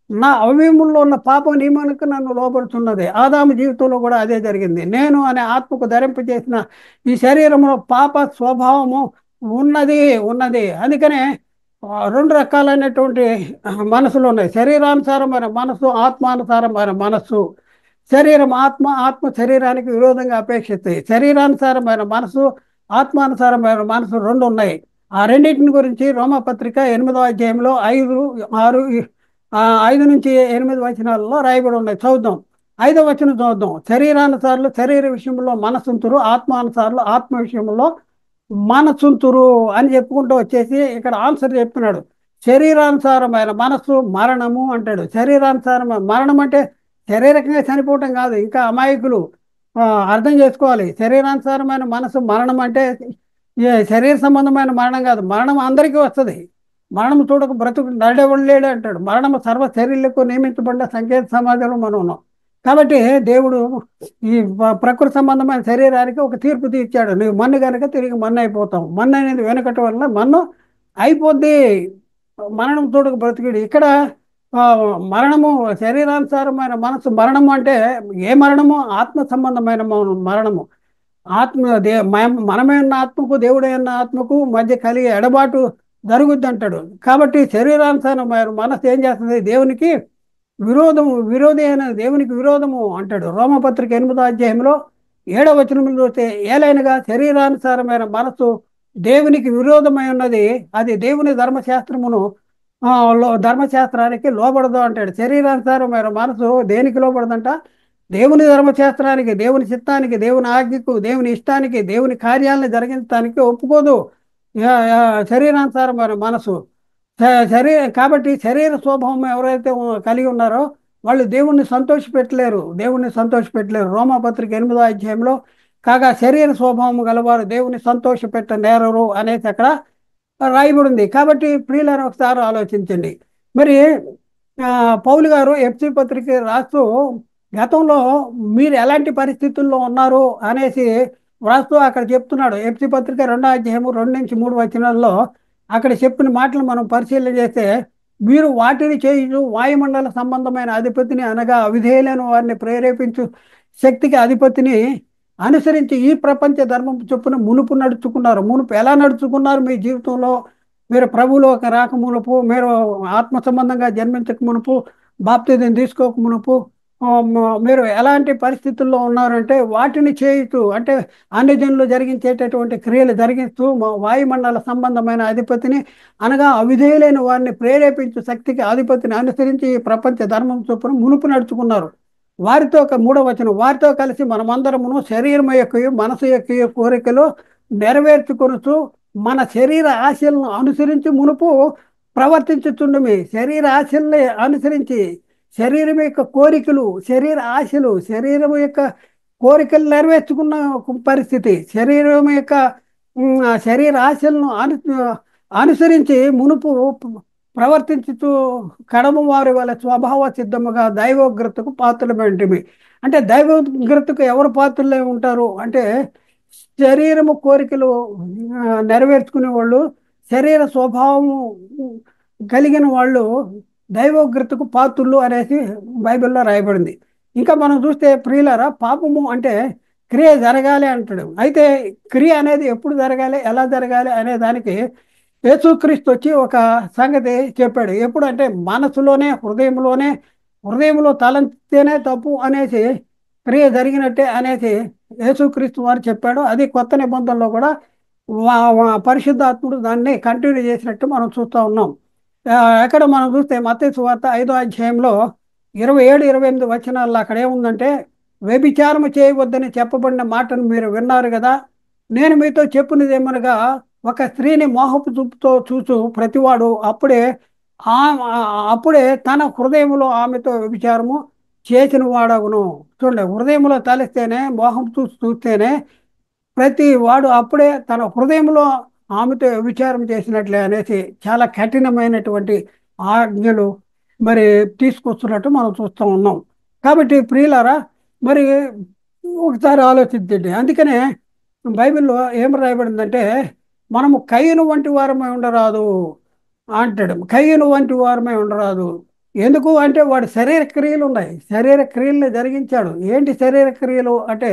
నా అవయముల్లో ఉన్న పాప నియమానికి నన్ను లోపడుతున్నది. ఆదాము జీవితంలో కూడా అదే జరిగింది. నేను అనే ఆత్మకు ధరింపజేసిన ఈ శరీరంలో పాప స్వభావము ఉన్నది ఉన్నది అందుకనే రెండు రకాలైనటువంటి మనసులు ఉన్నాయి. శరీరానుసారమైన మనసు, ఆత్మానుసారమైన మనస్సు. శరీరం ఆత్మ శరీరానికి విరోధంగా అపేక్షిస్తాయి. శరీరానుసారమైన మనసు, ఆత్మానుసారమైన మనసు రెండు ఉన్నాయి. ఆ రెండింటిని గురించి రోమపత్రిక 8వ అధ్యాయంలో 5 నుంచి 8 వచనాలలో రాయబడి ఉన్నాయి. చూద్దాం. 5వ వచనం చూద్దాం. శరీరానుసారులు శరీర విషయంలో మనసుంతురు, ఆత్మానుసారులు ఆత్మ విషయంలో మనసుంతురు అని చెప్పుకుంటూ వచ్చేసి ఇక్కడ ఆన్సర్ చెప్తున్నాడు. శరీరానుసారమైన మనస్సు మరణము అంటాడు. శరీరానుసారమైన మరణం అంటే శారీరకంగా చనిపోవటం కాదు. ఇంకా అమాయకులు అర్థం చేసుకోవాలి. శరీరానుసారమైన మనసు మరణం అంటే శరీర సంబంధమైన మరణం కాదు. మరణం అందరికీ వస్తుంది. మరణం చూడక బ్రతుకు నడవడు లేడు అంటాడు. మరణం సర్వ శరీరకు నియమించబడిన సంకేత సమాజంలో మనం ఉన్నాం. కాబట్టి దేవుడు ఈ ప్రకృతి సంబంధమైన శరీరానికి ఒక తీర్పు తీర్చాడు. నువ్వు మన్ను కనుక తిరిగి మన్ను అయిపోతావు. మన్ను అనేది వెనకటి వల్ల మన్ను అయిపోద్ది. మరణం చూడక బ్రతికిడు. ఇక్కడ ఆ, మరణము శరీరానుసారమైన మనసు మరణము అంటే ఏ మరణము? ఆత్మ సంబంధమైన మరణము. ఆత్మ మనమే ఉన్న ఆత్మకు దేవుడే ఉన్న ఆత్మకు మధ్య కలిగే ఎడబాటు జరుగుద్ది అంటాడు. కాబట్టి శరీరానుసారమైన మనసు ఏం చేస్తుంది? దేవునికి విరోధము, విరోధి అయిన దేవునికి విరోధము అంటాడు. రోమపత్రిక 8వ అధ్యాయంలో 7వ వచనంలో చూస్తే, ఏలైనగా శరీరానుసారమైన మనసు దేవునికి విరోధమై ఉన్నది, అది దేవుని ధర్మశాస్త్రమును ధర్మశాస్త్రానికి లోబడదు అంటాడు. శరీరానుసారమైన మనసు దేనికి లోబడదంట? దేవుని ధర్మశాస్త్రానికి, దేవుని చిత్తానికి, దేవుని ఆజ్ఞకు, దేవుని ఇష్టానికి, దేవుని కార్యాలను జరిగించడానికి ఒప్పుకోదు. శరీరానుసారమైన మనసు కాబట్టి శరీర స్వభావం ఎవరైతే కలిగి ఉన్నారో వాళ్ళు దేవుణ్ణి సంతోషపెట్టలేరు, దేవుణ్ణి సంతోషపెట్టలేరు. రోమాపత్రిక 8వ అధ్యాయంలో కాగా శరీర స్వభావం గలవారు దేవుని సంతోషపెట్ట నేరరు అనేసి అక్కడ రాయబడింది. కాబట్టి ప్రియులను ఒకసారి ఆలోచించండి. మరి పౌలు గారు ఎఫ్సి పత్రిక రాస్తూ గతంలో మీరు ఎలాంటి పరిస్థితుల్లో ఉన్నారు అనేసి వ్రాస్తూ అక్కడ చెప్తున్నాడు. ఎఫ్సి పత్రిక 2వ అధ్యాయము 2-3 వచనాల్లో అక్కడ చెప్పిన మాటలు మనం పరిశీలన చేస్తే, మీరు వాటిని చేయుచు వాయుమండల సంబంధమైన అధిపతిని అనగా అవిధేయులైన వారిని ప్రేరేపించు శక్తికి అధిపతిని అనుసరించి ఈ ప్రపంచ ధర్మం చొప్పున మునుపు నడుచుకున్నారు. మునుపు ఎలా నడుచుకున్నారు? మీ జీవితంలో మీరు ప్రభువులోకి రాక మునుపు, మీరు ఆత్మ సంబంధంగా జన్మించక మునుపు, బాప్తిజం తీసుకోక మునుపు మీరు ఎలాంటి పరిస్థితుల్లో ఉన్నారంటే వాటిని చేయుతూ, అంటే అన్ని జనులు జరిగించేటటువంటి క్రియలు జరిగిస్తూ వాయుమండల సంబంధమైన అధిపతిని అనగా అవిధేయులైన వారిని ప్రేరేపించు శక్తికి అధిపతిని అనుసరించి ఈ ప్రపంచ ధర్మం చొప్పున మునుపు నడుచుకున్నారు. వారితో 3వ వచనం, వారితో కలిసి మనమందరమును శరీరం యొక్క మనసు యొక్క కోరికలు నెరవేర్చుకొనుచు మన శరీర ఆశలను అనుసరించి మునుపు ప్రవర్తించుచుండమి. శరీర ఆశల్ని అనుసరించి శరీరం యొక్క కోరికలు, శరీర ఆశలు, శరీరం యొక్క కోరికలు నెరవేర్చుకున్న పరిస్థితి, శరీరం యొక్క శరీర ఆశలను అనుసరించి మునుపు ప్రవర్తించుతూ కడమ వారి వాళ్ళ స్వభావ సిద్ధముగా దైవోగ్రతకు పాత్రమేంటివి. అంటే దైవోగ్రతకు ఎవరు పాత్రలే ఉంటారు అంటే శరీరము కోరికలు నెరవేర్చుకునే వాళ్ళు, శరీర స్వభావము కలిగిన వాళ్ళు దైవోగ్రతకు పాత్రులు అనేసి బైబిల్లో రాయబడింది. ఇంకా మనం చూస్తే ప్రియులారా, పాపము అంటే క్రియ జరగాలి అంటాడు. అయితే క్రియ అనేది ఎప్పుడు జరగాలి, ఎలా జరగాలి అనే దానికి యేసుక్రీస్తు వచ్చి ఒక సంగతి చెప్పాడు. ఎప్పుడు అంటే మనసులోనే, హృదయంలో తలంతేనే తప్పు అనేసి క్రియ జరిగినట్టే అనేసి యేసుక్రీస్తు వారు చెప్పాడు. అది కొత్త నిబంధనలో కూడా పరిశుద్ధాత్ముడు దాన్ని కంటిన్యూ చేసినట్టు మనం చూస్తూ ఉన్నాం. ఎక్కడ మనం చూస్తే మత్తయి సువార్త 5వ అధ్యాయంలో 27-28 వచనాల్లో అక్కడ ఏముందంటే, వ్యభిచారము చేయవద్దని చెప్పబడిన మాటను మీరు విన్నారు కదా, నేను మీతో చెప్పునిదేమనగా ఒక స్త్రీని మోహపు చూపుతో చూచు ప్రతివాడు అప్పుడే తన హృదయంలో ఆమెతో వ్యభిచారము చేసిన వాడవును. చూడండి, హృదయంలో తలిస్తేనే, మోహం చూస్తేనే ప్రతి వాడు అప్పుడే తన హృదయంలో ఆమెతో విచారం చేసినట్లే అనేసి చాలా కఠినమైనటువంటి ఆజ్ఞలు మరి తీసుకొస్తున్నట్టు మనం చూస్తూ ఉన్నాం. కాబట్టి ప్రియులారా, మరి ఒకసారి ఆలోచించండి. అందుకనే బైబిల్లో ఏం రాయబడిందంటే, మనము కయ్యను వంటి వారమై ఉండరాదు అంటాడు. కయ్యను వంటి వారమై ఉండరాదు. ఎందుకు అంటే వాడు శరీర క్రియలు ఉన్నాయి, శరీర క్రియల్ని జరిగించాడు. ఏంటి శరీర క్రియలు అంటే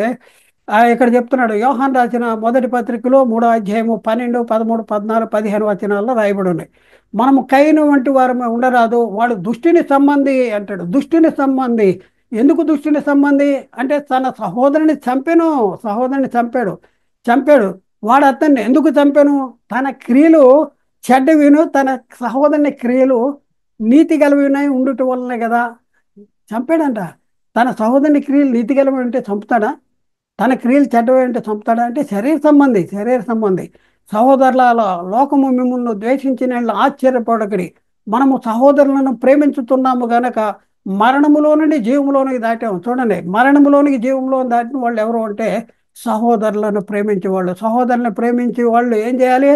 ఇక్కడ చెప్తున్నాడు. యోహాన్ రాసిన మొదటి పత్రికలో 3వ అధ్యాయము 12, 13, 14, 15 వచనాల్లో రాయబడి ఉన్నాయి. మనము కయ్యను వంటి వారమే ఉండరాదు, వాడు దుష్టుని సంబంధి అంటాడు. దుష్టుని సంబంధి. ఎందుకు దుష్టుని సంబంధి అంటే తన సహోదరుని చంపాడు. వాడు అతన్ని ఎందుకు చంపాను? తన క్రియలు చెడ్డవిను, తన సహోదరుని క్రియలు నీతి గలవినై ఉండటం వల్లనే కదా చంపాడంట. తన సహోదరుని క్రియలు నీతి గలవి ఉంటే చంపుతాడా? తన క్రియలు చెడ్డవి అంటే చంపుతాడా? అంటే శరీర సంబంధి. సహోదరుల లోకము మిమ్మల్ని ద్వేషించిన ఆశ్చర్యపడకడి, మనము సహోదరులను ప్రేమించుతున్నాము గనక మరణములో నుండి జీవములోనికి దాటాము. చూడండి, మరణములోనికి జీవంలో దాటిన వాళ్ళు ఎవరు అంటే సహోదరులను ప్రేమించే వాళ్ళు. సహోదరులను ప్రేమించే వాళ్ళు ఏం చేయాలి?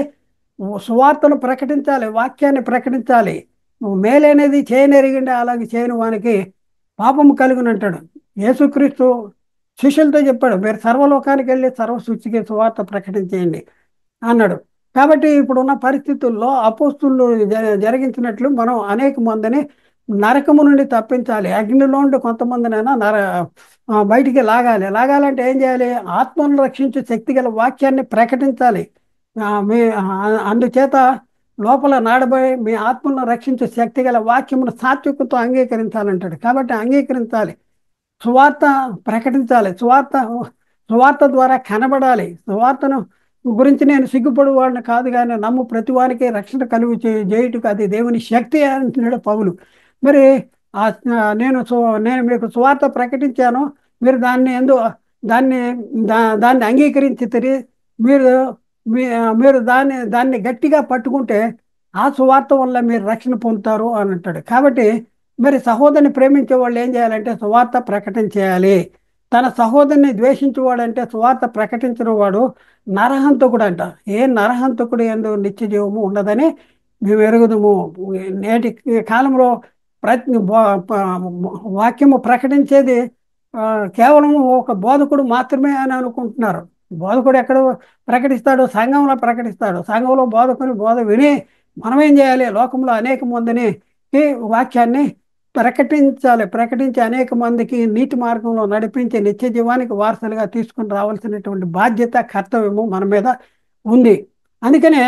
సువార్తను ప్రకటించాలి, వాక్యాన్ని ప్రకటించాలి. నువ్వు మేలనేది చేయనెరిగిండే అలాగే చేయని వానికి పాపము కలుగునంటాడు. యేసుక్రీస్తు శిష్యులతో చెప్పాడు, మీరు సర్వలోకానికి వెళ్ళి సర్వ సృష్టికి సువార్త ప్రకటించేయండి అన్నాడు. కాబట్టి ఇప్పుడున్న పరిస్థితుల్లో అపోస్తులు జరిగించినట్లు మనం అనేక మందిని నరకము నుండి తప్పించాలి. అగ్నిలో నుండి కొంతమందినైనా బయటికి లాగాలి. లాగాలంటే ఏం చేయాలి? ఆత్మను రక్షించే శక్తి గల వాక్యాన్ని ప్రకటించాలి. అందుచేత లోపల నాడబోయి మీ ఆత్మను రక్షించే శక్తి గల వాక్యమును సాత్వికతో అంగీకరించాలంటాడు. కాబట్టి అంగీకరించాలి, సువార్త ప్రకటించాలి, సువార్త ద్వారా కనబడాలి. సువార్తను గురించి నేను సిగ్గుపడు వాడిని కాదు, కానీ నమ్ము ప్రతి వారికి రక్షణ కలుగు చేయుటకు అది దేవుని శక్తి అంటున్నాడు పౌలు. మరి ఆ నేను మీకు సువార్త ప్రకటించాను, మీరు దాన్ని దాన్ని అంగీకరించి మీరు మీరు దాన్ని గట్టిగా పట్టుకుంటే ఆ సువార్త వల్ల మీరు రక్షణ పొందుతారు అని అంటాడు. కాబట్టి మరి సహోదరుని ప్రేమించే వాళ్ళు ఏం చేయాలంటే సువార్త ప్రకటించేయాలి. తన సహోదరుని ద్వేషించేవాడంటే సువార్త ప్రకటించిన వాడు నరహంతకుడు అంట. ఏ నరహంతకుడు యందు నిత్య జీవము ఉండదని మేము ఎరుగుదుము. నేటి కాలంలో ప్రతి వాక్యము ప్రకటించేది కేవలం ఒక బోధకుడు మాత్రమే అని అనుకుంటున్నారు. బోధకుడు ఎక్కడ ప్రకటిస్తాడు? సంఘంలో ప్రకటిస్తాడు. సంఘంలో బోధకుని బోధ విని మనమేం చేయాలి? లోకంలో అనేక మందిని ఈ వాక్యాన్ని ప్రకటించి అనేక మందికి నీతి మార్గంలో నడిపించి నిత్య జీవానికి వారసులుగా తీసుకుని రావాల్సినటువంటి బాధ్యత, కర్తవ్యము మన మీద ఉంది. అందుకనే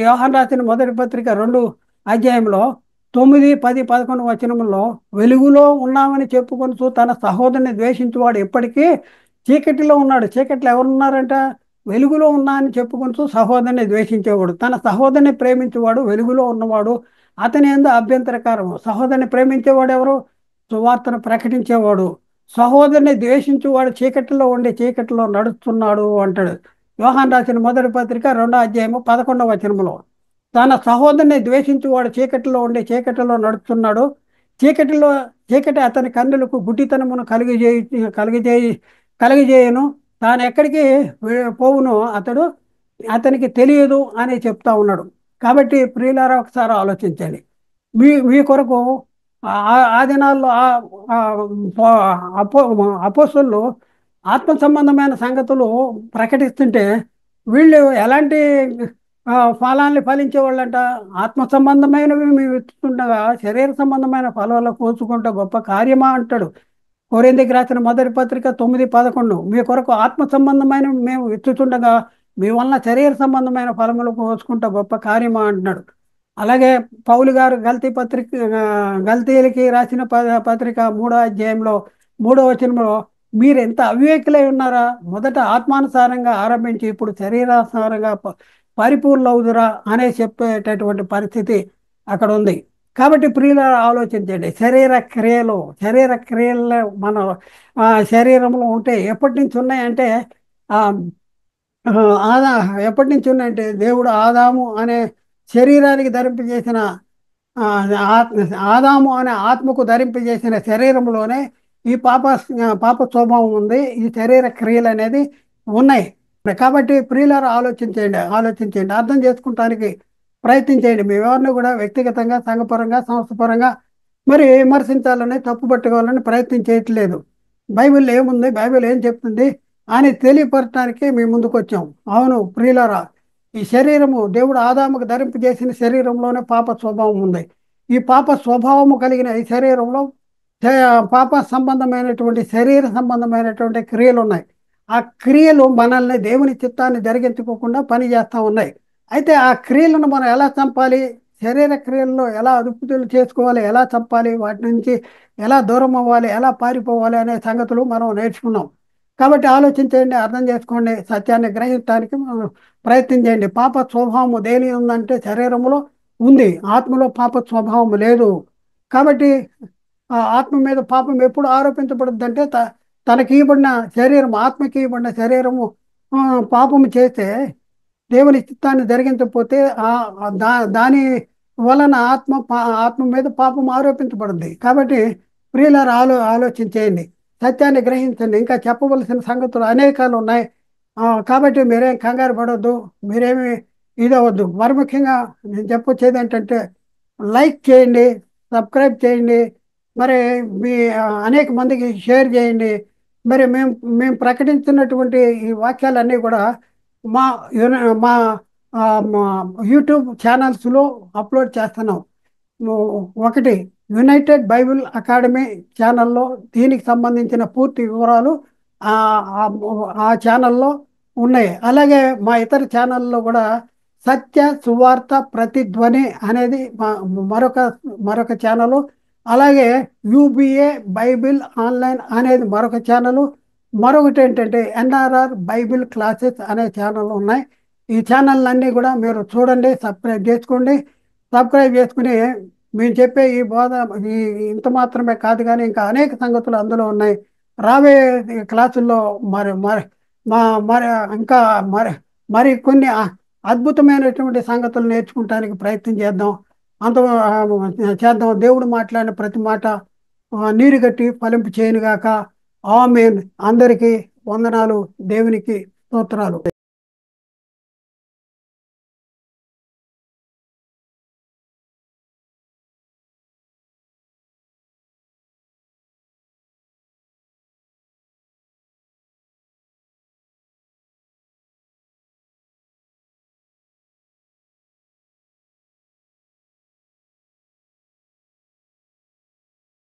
యోహాను రాసిన మొదటి పత్రిక 2 అధ్యాయంలో 9, 10, 11 వచనముల్లో వెలుగులో ఉన్నామని చెప్పుకొనుచు తన సహోదరుని ద్వేషించేవాడు ఎప్పటికీ చీకటిలో ఉన్నాడు. చీకటిలో ఎవరున్నారంట? వెలుగులో ఉన్నా అని చెప్పుకొనుచు సహోదరుని ద్వేషించేవాడు. తన సహోదరుని ప్రేమించేవాడు వెలుగులో ఉన్నవాడు, అతని యందు అభ్యంతరకారము. సహోదరుని ప్రేమించేవాడు ఎవరు? సువార్తను ప్రకటించేవాడు. సహోదరుని ద్వేషించేవాడు చీకటిలో ఉండి చీకటిలో నడుస్తున్నాడు అంటాడు. యోహాను రాసిన మొదటి పత్రిక 2 అధ్యాయము 11 వచనములో తన సహోదరుని ద్వేషించేవాడు చీకటిలో ఉండి చీకటిలో నడుస్తున్నాడు. చీకటి అతని కన్నులకు గుడ్డితనమును కలిగజేయును. తాను ఎక్కడికి పోవునో అతనికి తెలియదు అని చెప్తా ఉన్నాడు. కాబట్టి ప్రియులారా, ఒకసారి ఆలోచించండి. మీ కొరకు ఆ దినాల్లో అపోస్తలులు ఆత్మ సంబంధమైన సంగతులు ప్రకటిస్తుంటే వీళ్ళు ఎలాంటి ఫలాన్ని ఫలించే వాళ్ళంట? ఆత్మ సంబంధమైనవి మేము ఎత్తుతుండగా శరీర సంబంధమైన ఫలాలు కోసుకుంటే గొప్ప కార్యమా అంటాడు. కొరింథీయులకు రాసిన మొదటి పత్రిక 9:11 మీ కొరకు ఆత్మ సంబంధమైన మేము ఎత్తుతుండగా మీ వలన శరీర సంబంధమైన ఫలములు కోసుకుంటే గొప్ప కార్యమా అంటున్నాడు. అలాగే పౌలు గారు గల్తీయులకి రాసిన పత్రిక 3వ అధ్యాయంలో 3వ వచనంలో మీరు ఎంత అవివేకులై ఉన్నారా? మొదట ఆత్మానుసారంగా ఆరంభించి ఇప్పుడు శరీరానుసారంగా పరిపూర్ణవుదురా అనే చెప్పేటటువంటి పరిస్థితి అక్కడ ఉంది. కాబట్టి ప్రియులారా, ఆలోచించండి. శరీర క్రియల్లో మన శరీరంలో ఉంటే ఎప్పటి నుంచి ఉన్నాయంటే ఆదా ఎప్పటి నుంచి ఉన్నాయంటే దేవుడు ఆదాము అనే శరీరానికి ధరింపజేసిన ఆదాము అనే ఆత్మకు ధరింపజేసిన శరీరంలోనే ఈ పాప స్వభావం ఉంది. ఈ శరీర క్రియలు అనేది ఉన్నాయి. కాబట్టి ప్రియులారా, ఆలోచించండి, అర్థం చేసుకుంటానికి ప్రయత్నించేయండి. మేమెవరిని కూడా వ్యక్తిగతంగా, సంఘపరంగా, సంస్థపరంగా మరి విమర్శించాలని, తప్పు పట్టుకోవాలని ప్రయత్నం చేయట్లేదు. బైబిల్ ఏముంది, బైబిల్ ఏం చెప్తుంది అని తెలియపరచడానికి మేము ముందుకు వచ్చాం. అవును ప్రియులారా, ఈ శరీరము దేవుడు ఆదాముకు ధరింపజేసిన శరీరంలోనే పాప స్వభావం ఉంది. ఈ పాప స్వభావము కలిగిన ఈ శరీరంలో పాప సంబంధమైనటువంటి శరీర సంబంధమైనటువంటి క్రియలు ఉన్నాయి. ఆ క్రియలు మనల్ని దేవుని చిత్తాన్ని జరిగించుకోకుండా పని చేస్తూ ఉన్నాయి. అయితే ఆ క్రియలను మనం ఎలా చంపాలి? శరీర క్రియల్లో ఎలా అదుపులు చేసుకోవాలి, ఎలా చంపాలి, వాటి నుంచి ఎలా దూరం అవ్వాలి, ఎలా పారిపోవాలి అనే సంగతులు మనం నేర్చుకున్నాం. కాబట్టి ఆలోచించండి, అర్థం చేసుకోండి, సత్యాన్ని గ్రహించడానికి ప్రయత్నం చేయండి. పాప స్వభావం దేని ఉందంటే శరీరంలో ఉంది, ఆత్మలో పాప స్వభావం లేదు. కాబట్టి ఆ ఆత్మ మీద పాపం ఎప్పుడు ఆరోపించబడుద్ది అంటే తనకి ఇవ్వబడిన శరీరం, ఆత్మకి ఇవ్వబడిన శరీరము పాపము చేస్తే దేవుని చిత్తాన్ని జరిగించకపోతే దాని వలన ఆత్మ మీద పాపం ఆరోపించబడుద్ది. కాబట్టి ప్రియులారా, ఆలోచించేయండి, సత్యాన్ని గ్రహించండి. ఇంకా చెప్పవలసిన సంగతులు అనేకాలు ఉన్నాయి. కాబట్టి మీరేం కంగారు పడవద్దు, మీరేమి ఇదవద్దు. మరి ముఖ్యంగా నేను చెప్పొచ్చేది ఏంటంటే లైక్ చేయండి, సబ్స్క్రైబ్ చేయండి, మరి మీ అనేక మందికి షేర్ చేయండి. మరి మేము ప్రకటించినటువంటి ఈ వాక్యాలన్నీ కూడా మా మా యూట్యూబ్ ఛానల్స్లో అప్లోడ్ చేస్తున్నాం. ఒకటి యునైటెడ్ బైబిల్ అకాడమీ ఛానల్లో దీనికి సంబంధించిన పూర్తి వివరాలు ఆ ఆ ఆ ఛానల్లో ఉన్నాయి. అలాగే మా ఇతర ఛానల్లో కూడా సత్య సువార్త ప్రతిధ్వని అనేది మరొక మరొక ఛానలు. అలాగే యూబీఏ బైబిల్ ఆన్లైన్ అనేది మరొక ఛానలు. మరొకటి ఏంటంటే ఎన్ఆర్ఆర్ బైబిల్ క్లాసెస్ అనే ఛానల్ ఉన్నాయి. ఈ ఛానళ్ళన్నీ కూడా మీరు చూడండి, సబ్స్క్రైబ్ చేసుకోండి. సబ్స్క్రైబ్ చేసుకుని మేము చెప్పే ఈ బోధ ఈ ఇంత మాత్రమే కాదు, కానీ ఇంకా అనేక సంగతులు అందులో ఉన్నాయి. రాబోయే క్లాసుల్లో మరి మరి మా మరి ఇంకా మరి మరి కొన్ని అద్భుతమైనటువంటి సంగతులు నేర్చుకుంటానికి ప్రయత్నం చేద్దాం. అంత చేద్దాం. దేవుడు మాట్లాడిన ప్రతి మాట నీరు గట్టి ఫలింపు చేయనుగాక. ఆమేన్. అందరికీ వందనాలు. దేవునికి స్తోత్రాలు.